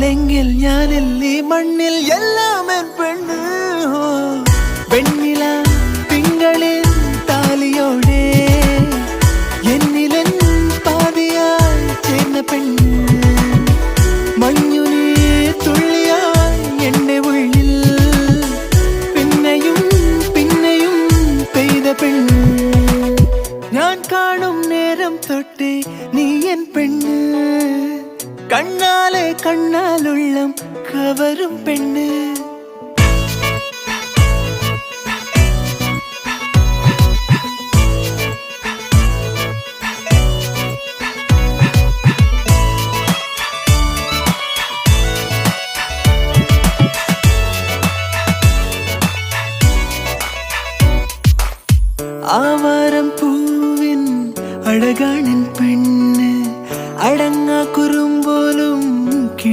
നീയില്ലെങ്കിൽ ഞാനില്ലേ മണ്ണിൽ എല്ലാം എൻ പെണ്ണ് വെണ്ണില തിങ്കളിൽ താലിയോടെ എന്നിലെൻ പാതിയായി ചേർന്ന പെണ്ണ് മഞ്ഞുനീ തുള്ളിയായി എന്റെ ഉള്ളിൽ പിന്നെയും പിന്നെയും പെയ്ത പെണ്ണ് ഞാൻ കാണും നേരം തൊട്ടേ നീ എൻ പെണ്ണ് കണ്ണാലെ കണ്ണാലുള്ളം കവരും പെണ്ണ് ആവാരം പൂവിൻ അഴകാണ്